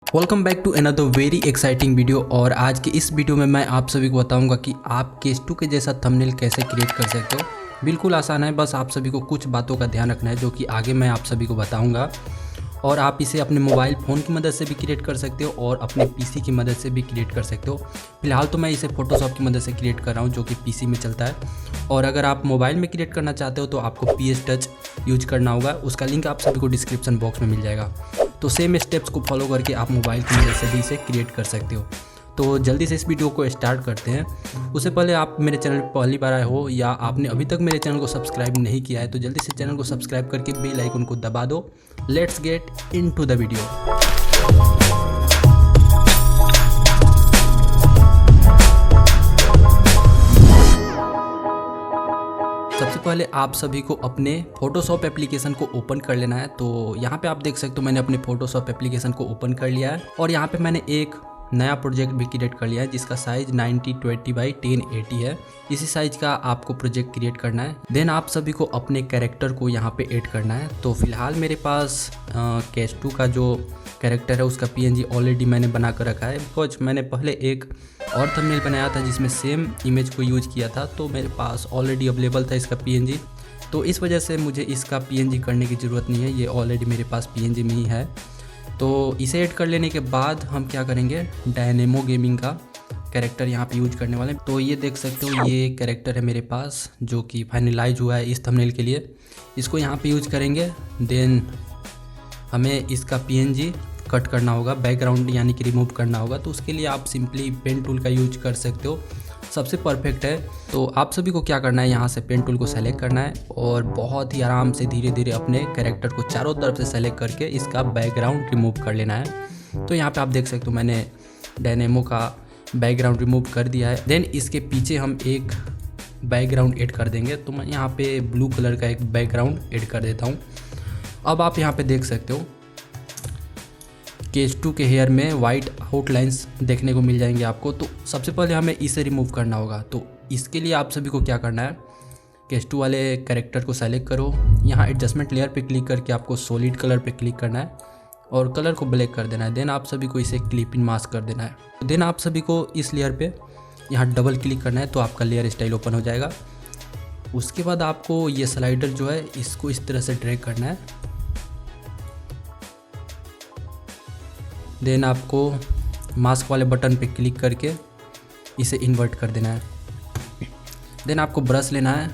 Welcome back to another very exciting video. और आज के इस वीडियो में मैं आप सभी को बताऊंगा कि आप केस 2 के जैसा थंबनेल कैसे क्रिएट कर सकते हो। बिल्कुल आसान है, बस आप सभी को कुछ बातों का ध्यान रखना है जो कि आगे मैं आप सभी को बताऊंगा। और आप इसे अपने मोबाइल फ़ोन की मदद से भी क्रिएट कर सकते हो और अपने पीसी की मदद से भी क्रिएट कर सकते हो। फिलहाल तो मैं इसे फोटोशॉप की मदद से क्रिएट कर रहा हूँ जो कि पीसी में चलता है। और अगर आप मोबाइल में क्रिएट करना चाहते हो तो आपको PS टच यूज करना होगा। उसका लिंक आप सभी को डिस्क्रिप्शन बॉक्स में मिल जाएगा। तो सेम स्टेप्स को फॉलो करके आप मोबाइल की मदद से भी इसे क्रिएट कर सकते हो। तो जल्दी से इस वीडियो को स्टार्ट करते हैं। उससे पहले आप मेरे चैनल पर पहली बार आए हो या आपने अभी तक मेरे चैनल को सब्सक्राइब नहीं किया है तो जल्दी से चैनल को सब्सक्राइब करके बेल आइकन को दबा दो। Let's get into the video. सबसे पहले आप सभी को अपने फोटोशॉप एप्लीकेशन को ओपन कर लेना है। तो यहाँ पे आप देख सकते हो मैंने अपने फोटोशॉप एप्लीकेशन को ओपन कर लिया है और यहाँ पे मैंने एक नया प्रोजेक्ट भी क्रिएट कर लिया है जिसका साइज 9020 बाई 1080 है। इसी साइज का आपको प्रोजेक्ट क्रिएट करना है। देन आप सभी को अपने कैरेक्टर को यहाँ पे ऐड करना है। तो फिलहाल मेरे पास केस 2 का जो कैरेक्टर है उसका PNG ऑलरेडी मैंने बना कर रखा है, बिकॉज मैंने पहले एक और थंबनेल बनाया था जिसमें सेम इमेज को यूज किया था तो मेरे पास ऑलरेडी अवेलेबल था इसका PNG। तो इस वजह से मुझे इसका PNG करने की ज़रूरत नहीं है, ये ऑलरेडी मेरे पास PNG में ही है। तो इसे ऐड कर लेने के बाद हम क्या करेंगे, डायनेमो गेमिंग का कैरेक्टर यहाँ पे यूज करने वाले हैं। तो ये देख सकते हो ये कैरेक्टर है मेरे पास जो कि फाइनलाइज हुआ है इस थंबनेल के लिए। इसको यहाँ पे यूज करेंगे। देन हमें इसका PNG कट करना होगा, बैकग्राउंड यानी कि रिमूव करना होगा। तो उसके लिए आप सिंपली पेन टूल का यूज कर सकते हो, सबसे परफेक्ट है। तो आप सभी को क्या करना है, यहाँ से पेन टूल को सेलेक्ट करना है और बहुत ही आराम से धीरे धीरे अपने कैरेक्टर को चारों तरफ से सेलेक्ट करके इसका बैकग्राउंड रिमूव कर लेना है। तो यहाँ पे आप देख सकते हो मैंने डायनेमो का बैकग्राउंड रिमूव कर दिया है। देन इसके पीछे हम एक बैकग्राउंड ऐड कर देंगे। तो मैं यहाँ पे ब्लू कलर का एक बैकग्राउंड ऐड कर देता हूँ। अब आप यहाँ पे देख सकते हो केस 2 के हेयर में वाइट आउटलाइंस देखने को मिल जाएंगे आपको। तो सबसे पहले हमें इसे रिमूव करना होगा। तो इसके लिए आप सभी को क्या करना है, केस 2 वाले कैरेक्टर को सेलेक्ट करो, यहाँ एडजस्टमेंट लेयर पे क्लिक करके आपको सॉलिड कलर पे क्लिक करना है और कलर को ब्लैक कर देना है। देन आप सभी को इसे क्लिप इन मास्क कर देना है। देन आप सभी को इस लेयर पे यहाँ डबल क्लिक करना है तो आपका लेयर स्टाइल ओपन हो जाएगा। उसके बाद आपको ये स्लाइडर जो है इसको इस तरह से ड्रैग करना है। देन आपको मास्क वाले बटन पे क्लिक करके इसे इन्वर्ट कर देना है। देन आपको ब्रश लेना है,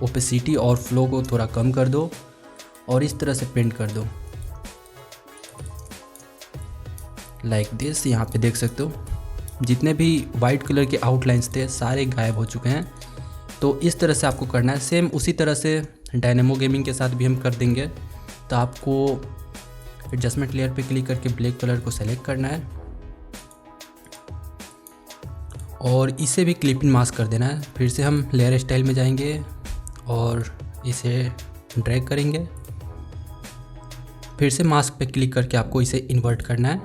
ओपेसिटी और फ्लो को थोड़ा कम कर दो और इस तरह से पेंट कर दो लाइक दिस। यहाँ पे देख सकते हो जितने भी वाइट कलर के आउटलाइंस थे सारे गायब हो चुके हैं। तो इस तरह से आपको करना है। सेम उसी तरह से डायनेमो गेमिंग के साथ भी हम कर देंगे। तो आपको एडजस्टमेंट लेयर पे क्लिक करके ब्लैक कलर को सेलेक्ट करना है और इसे भी क्लिप इन मास्क कर देना है। फिर से हम लेयर स्टाइल में जाएंगे और इसे ड्रैग करेंगे। फिर से मास्क पे क्लिक करके आपको इसे इन्वर्ट करना है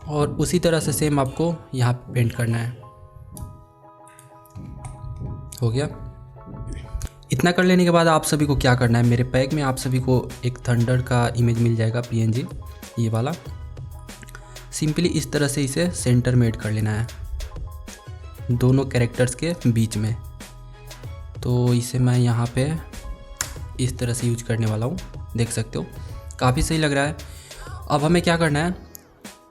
और उसी तरह से सेम आपको यहाँ पे पेंट करना है। हो गया। इतना कर लेने के बाद आप सभी को क्या करना है, मेरे पैक में आप सभी को एक थंडर का इमेज मिल जाएगा PNG ये वाला। सिंपली इस तरह से इसे सेंटर में ऐड कर लेना है दोनों कैरेक्टर्स के बीच में। तो इसे मैं यहाँ पे इस तरह से यूज करने वाला हूँ, देख सकते हो काफ़ी सही लग रहा है। अब हमें क्या करना है,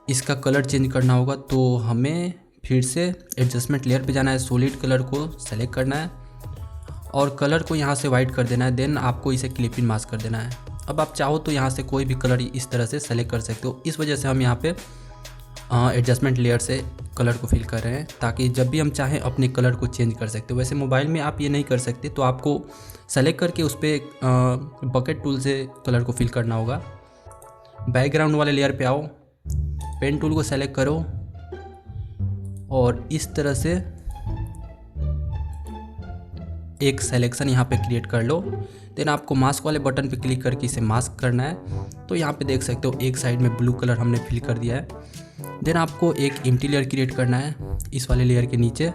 इसका कलर चेंज करना होगा। तो हमें फिर से एडजस्टमेंट लेयर पे जाना है, सॉलिड कलर को सेलेक्ट करना है और कलर को यहाँ से वाइट कर देना है। देन आपको इसे क्लिप इन मास्क कर देना है। अब आप चाहो तो यहाँ से कोई भी कलर इस तरह से सेलेक्ट कर सकते हो। इस वजह से हम यहाँ पे एडजस्टमेंट लेयर से कलर को फिल कर रहे हैं ताकि जब भी हम चाहें अपने कलर को चेंज कर सकते हो। वैसे मोबाइल में आप ये नहीं कर सकते, तो आपको सेलेक्ट करके उस पर बकेट टूल से कलर को फिल करना होगा। बैकग्राउंड वाले लेयर पे आओ, पेन टूल को सेलेक्ट करो और इस तरह से एक सिलेक्शन यहाँ पे क्रिएट कर लो। देन आपको मास्क वाले बटन पे क्लिक करके इसे मास्क करना है। तो यहाँ पे देख सकते हो एक साइड में ब्लू कलर हमने फिल कर दिया है। देन आपको एक एम्प्टी लेयर क्रिएट करना है इस वाले लेयर के नीचे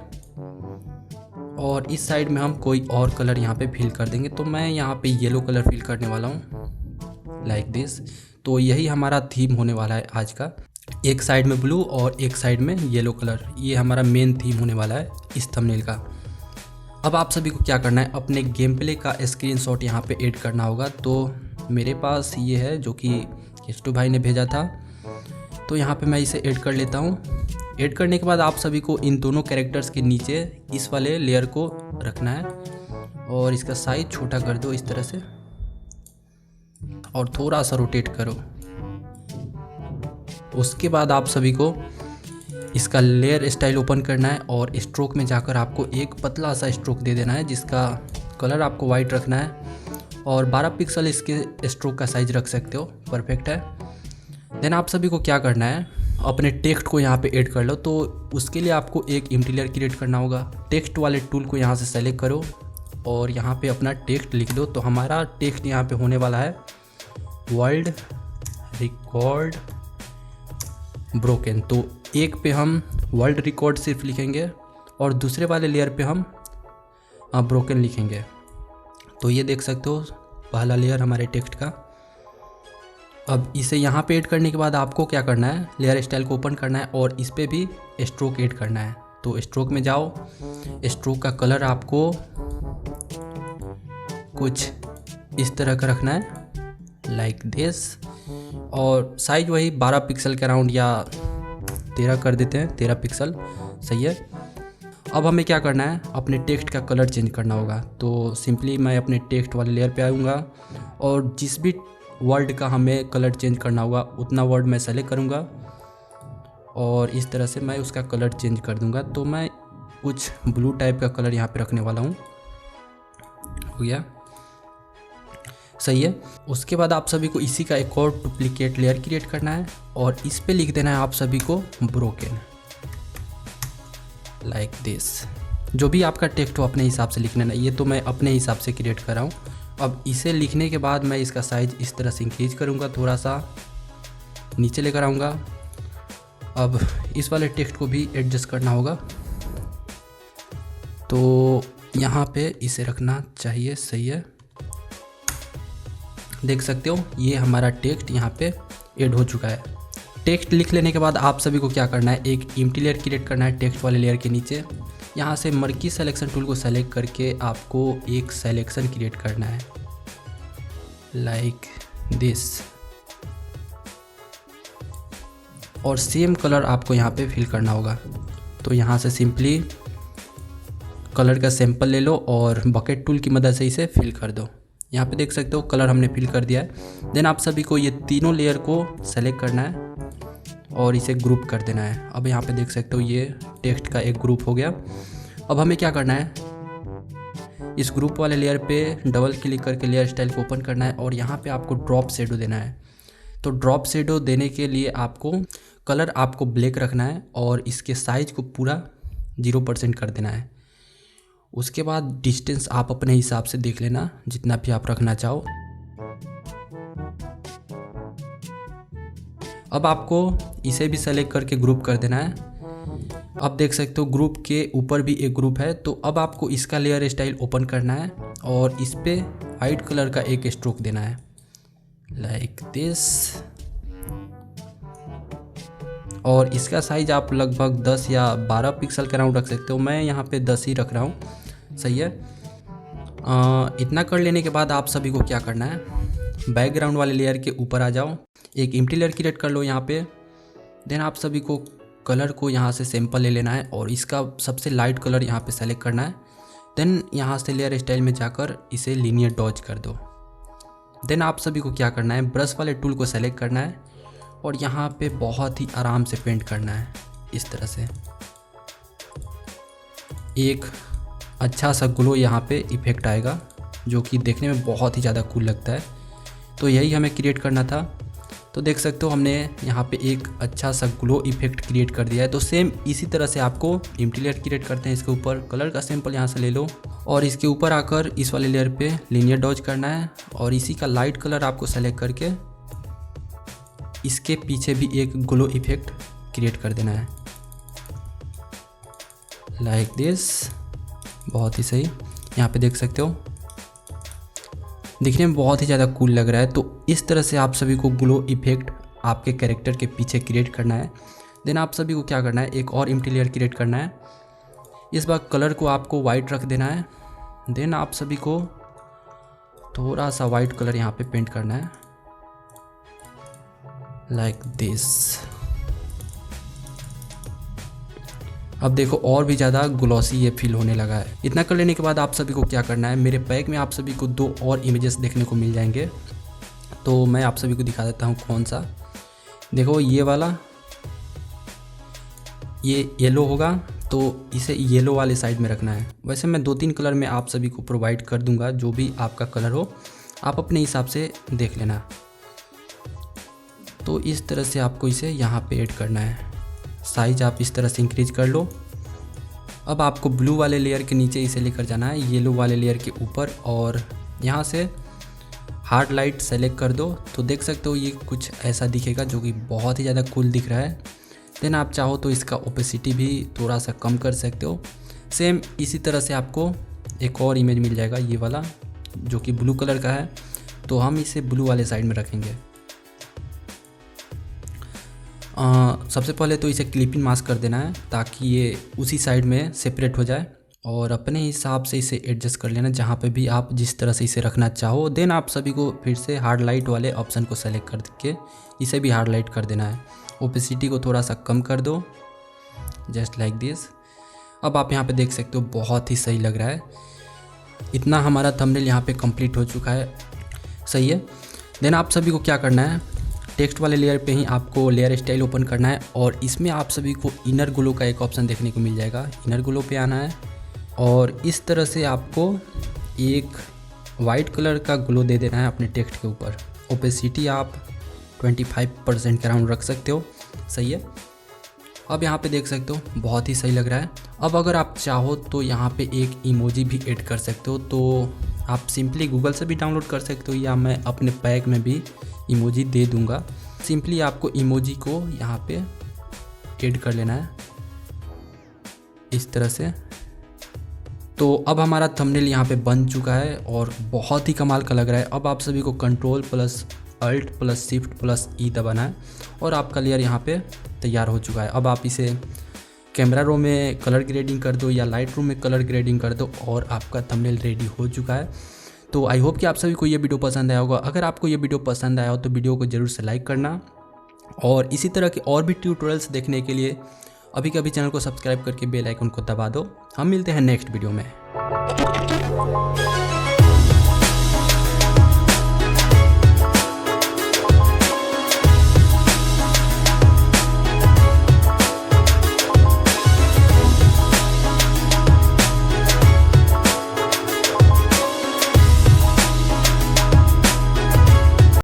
और इस साइड में हम कोई और कलर यहाँ पे फिल कर देंगे। तो मैं यहाँ पे येलो कलर फिल करने वाला हूँ लाइक दिस। तो यही हमारा थीम होने वाला है आज का। एक साइड में ब्लू और एक साइड में येलो कलर, ये हमारा मेन थीम होने वाला है इस थंबनेल का। अब आप सभी को क्या करना है, अपने गेम प्ले का स्क्रीनशॉट यहाँ पे ऐड करना होगा। तो मेरे पास ये है जो कि केस्टू भाई ने भेजा था, तो यहाँ पे मैं इसे ऐड कर लेता हूँ। ऐड करने के बाद आप सभी को इन दोनों कैरेक्टर्स के नीचे इस वाले लेयर को रखना है और इसका साइज छोटा कर दो इस तरह से और थोड़ा सा रोटेट करो। उसके बाद आप सभी को इसका लेयर स्टाइल ओपन करना है और स्ट्रोक में जाकर आपको एक पतला सा स्ट्रोक दे देना है जिसका कलर आपको वाइट रखना है और 12 पिक्सल इसके स्ट्रोक का साइज रख सकते हो, परफेक्ट है। देन आप सभी को क्या करना है, अपने टेक्स्ट को यहाँ पे ऐड कर लो। तो उसके लिए आपको एक एम्प्टी लेयर क्रिएट करना होगा। टेक्स्ट वाले टूल को यहाँ से सेलेक्ट करो और यहाँ पे अपना टेक्स्ट लिख दो। तो हमारा टेक्स्ट यहाँ पे होने वाला है वर्ल्ड रिकॉर्ड ब्रोकन। तो एक पे हम वर्ल्ड रिकॉर्ड सिर्फ लिखेंगे और दूसरे वाले लेयर पे हम ब्रोकन लिखेंगे। तो ये देख सकते हो पहला लेयर हमारे टेक्स्ट का। अब इसे यहाँ पे ऐड करने के बाद आपको क्या करना है, लेयर स्टाइल को ओपन करना है और इस पे भी स्ट्रोक ऐड करना है। तो स्ट्रोक में जाओ, स्ट्रोक का कलर आपको कुछ इस तरह का रखना है लाइक दिस और साइज वही 12 पिक्सल के अराउंड या 13 कर देते हैं, 13 पिक्सल सही है। अब हमें क्या करना है, अपने टेक्स्ट का कलर चेंज करना होगा। तो सिंपली मैं अपने टेक्स्ट वाले लेयर पे आऊँगा और जिस भी वर्ड का हमें कलर चेंज करना होगा उतना वर्ड मैं सेलेक्ट करूँगा और इस तरह से मैं उसका कलर चेंज कर दूँगा। तो मैं कुछ ब्लू टाइप का कलर यहाँ पे रखने वाला हूँ, हो गया सही है। उसके बाद आप सभी को इसी का एक और डुप्लीकेट लेयर क्रिएट करना है और इस पे लिख देना है आप सभी को ब्रोकन लाइक दिस। जो भी आपका टेक्स्ट हो अपने हिसाब से लिखना है, ये तो मैं अपने हिसाब से क्रिएट कर रहा हूँ। अब इसे लिखने के बाद मैं इसका साइज इस तरह से इंक्रीज करूँगा, थोड़ा सा नीचे लेकर आऊँगा। अब इस वाले टेक्स्ट को भी एडजस्ट करना होगा, तो यहाँ पे इसे रखना चाहिए, सही है। देख सकते हो ये हमारा टेक्स्ट यहाँ पे ऐड हो चुका है। टेक्स्ट लिख लेने के बाद आप सभी को क्या करना है, एक एम्प्टी लेयर क्रिएट करना है टेक्स्ट वाले लेयर के नीचे। यहाँ से मर्की सिलेक्शन टूल को सेलेक्ट करके आपको एक सिलेक्शन क्रिएट करना है लाइक दिस और सेम कलर आपको यहाँ पे फिल करना होगा। तो यहाँ से सिंपली कलर का सैंपल ले लो और बकेट टूल की मदद से इसे फिल कर दो। यहाँ पे देख सकते हो कलर हमने फिल कर दिया है। देन आप सभी को ये तीनों लेयर को सेलेक्ट करना है और इसे ग्रुप कर देना है। अब यहाँ पे देख सकते हो ये टेक्स्ट का एक ग्रुप हो गया। अब हमें क्या करना है, इस ग्रुप वाले लेयर पे डबल क्लिक करके लेयर स्टाइल को ओपन करना है और यहाँ पे आपको ड्रॉप शेडो देना है। तो ड्रॉप शेडो देने के लिए आपको कलर आपको ब्लैक रखना है और इसके साइज को पूरा 0% कर देना है। उसके बाद डिस्टेंस आप अपने हिसाब से देख लेना, जितना भी आप रखना चाहो। अब आपको इसे भी सेलेक्ट करके ग्रुप कर देना है। अब देख सकते हो ग्रुप के ऊपर भी एक ग्रुप है। तो अब आपको इसका लेयर स्टाइल ओपन करना है और इस पे वाइट कलर का एक स्ट्रोक देना है लाइक दिस और इसका साइज आप लगभग 10 या 12 पिक्सल के अराउंड रख सकते हो। मैं यहाँ पे 10 ही रख रहा हूँ, सही है। इतना कर लेने के बाद आप सभी को क्या करना है, बैकग्राउंड वाले लेयर के ऊपर आ जाओ, एक एम्प्टी लेयर क्रिएट कर लो यहाँ पे। देन आप सभी को कलर को यहाँ से सैंपल ले लेना है और इसका सबसे लाइट कलर यहाँ पे सेलेक्ट करना है। देन यहाँ से लेयर स्टाइल में जाकर इसे लीनियर डॉज कर दो। देन आप सभी को क्या करना है, ब्रश वाले टूल को सेलेक्ट करना है और यहाँ पे बहुत ही आराम से पेंट करना है इस तरह से। एक अच्छा सा ग्लो यहाँ पे इफेक्ट आएगा जो कि देखने में बहुत ही ज़्यादा कूल लगता है। तो यही हमें क्रिएट करना था। तो देख सकते हो हमने यहाँ पे एक अच्छा सा ग्लो इफेक्ट क्रिएट कर दिया है। तो सेम इसी तरह से आपको एम्प्टी लेयर क्रिएट करते हैं, इसके ऊपर कलर का सैंपल यहाँ से ले लो और इसके ऊपर आकर इस वाले लेयर पे लीनियर डॉज करना है और इसी का लाइट कलर आपको सेलेक्ट करके इसके पीछे भी एक ग्लो इफेक्ट क्रिएट कर देना है लाइक दिस। बहुत ही सही, यहाँ पे देख सकते हो दिखने में बहुत ही ज़्यादा कूल लग रहा है। तो इस तरह से आप सभी को ग्लो इफेक्ट आपके कैरेक्टर के पीछे क्रिएट करना है। देन आप सभी को क्या करना है, एक और एम्प्टी लेयर क्रिएट करना है। इस बार कलर को आपको वाइट रख देना है। देन आप सभी को थोड़ा सा वाइट कलर यहाँ पे पेंट करना है लाइक दिस। अब देखो और भी ज़्यादा ग्लॉसी ये फील होने लगा है। इतना कर लेने के बाद आप सभी को क्या करना है, मेरे पैक में आप सभी को 2 और इमेजेस देखने को मिल जाएंगे। तो मैं आप सभी को दिखा देता हूँ कौन सा। देखो ये वाला, ये येलो होगा तो इसे येलो वाले साइड में रखना है। वैसे मैं 2-3 कलर में आप सभी को प्रोवाइड कर दूंगा, जो भी आपका कलर हो आप अपने हिसाब से देख लेना। तो इस तरह से आपको इसे यहाँ पे ऐड करना है। साइज आप इस तरह से इंक्रीज कर लो। अब आपको ब्लू वाले लेयर के नीचे इसे लेकर जाना है येलो वाले लेयर के ऊपर, और यहाँ से हार्ड लाइट सेलेक्ट कर दो। तो देख सकते हो ये कुछ ऐसा दिखेगा जो कि बहुत ही ज़्यादा कूल दिख रहा है। देन आप चाहो तो इसका ओपेसिटी भी थोड़ा सा कम कर सकते हो। सेम इसी तरह से आपको एक और इमेज मिल जाएगा, ये वाला जो कि ब्लू कलर का है। तो हम इसे ब्लू वाले साइड में रखेंगे। सबसे पहले तो इसे क्लिपिंग मास्क कर देना है ताकि ये उसी साइड में सेपरेट हो जाए, और अपने हिसाब से इसे एडजस्ट कर लेना जहाँ पे भी आप जिस तरह से इसे रखना चाहो। देन आप सभी को फिर से हार्ड लाइट वाले ऑप्शन को सेलेक्ट करके इसे भी हार्ड लाइट कर देना है। ओपेसिटी को थोड़ा सा कम कर दो, जस्ट लाइक दिस। अब आप यहाँ पे देख सकते हो बहुत ही सही लग रहा है। इतना हमारा थंबनेल यहाँ पे कंप्लीट हो चुका है, सही है। देन आप सभी को क्या करना है, टेक्स्ट वाले लेयर पे ही आपको लेयर स्टाइल ओपन करना है, और इसमें आप सभी को इनर ग्लो का एक ऑप्शन देखने को मिल जाएगा। इनर ग्लो पे आना है और इस तरह से आपको एक वाइट कलर का ग्लो दे देना है अपने टेक्स्ट के ऊपर। ओपेसिटी आप 25% के अराउंड रख सकते हो, सही है। अब यहाँ पे देख सकते हो बहुत ही सही लग रहा है। अब अगर आप चाहो तो यहाँ पे एक इमोजी भी ऐड कर सकते हो, तो आप सिंपली गूगल से भी डाउनलोड कर सकते हो, या मैं अपने पैक में भी इमोजी दे दूंगा। सिंपली आपको इमोजी को यहाँ पे ऐड कर लेना है इस तरह से। तो अब हमारा थंबनेल यहाँ पे बन चुका है और बहुत ही कमाल का लग रहा है। अब आप सभी को Ctrl+Alt+Shift+E दबाना है और आपका लेयर यहाँ पे तैयार हो चुका है। अब आप इसे कैमरा रो में कलर ग्रेडिंग कर दो या लाइट रूम में कलर ग्रेडिंग कर दो और आपका थंबनेल रेडी हो चुका है। तो आई होप कि आप सभी को ये वीडियो पसंद आया होगा। अगर आपको ये वीडियो पसंद आया हो तो वीडियो को ज़रूर से लाइक करना, और इसी तरह के और भी ट्यूटोरियल्स देखने के लिए अभी के अभी चैनल को सब्सक्राइब करके बेल आइकन को दबा दो। हम मिलते हैं नेक्स्ट वीडियो में।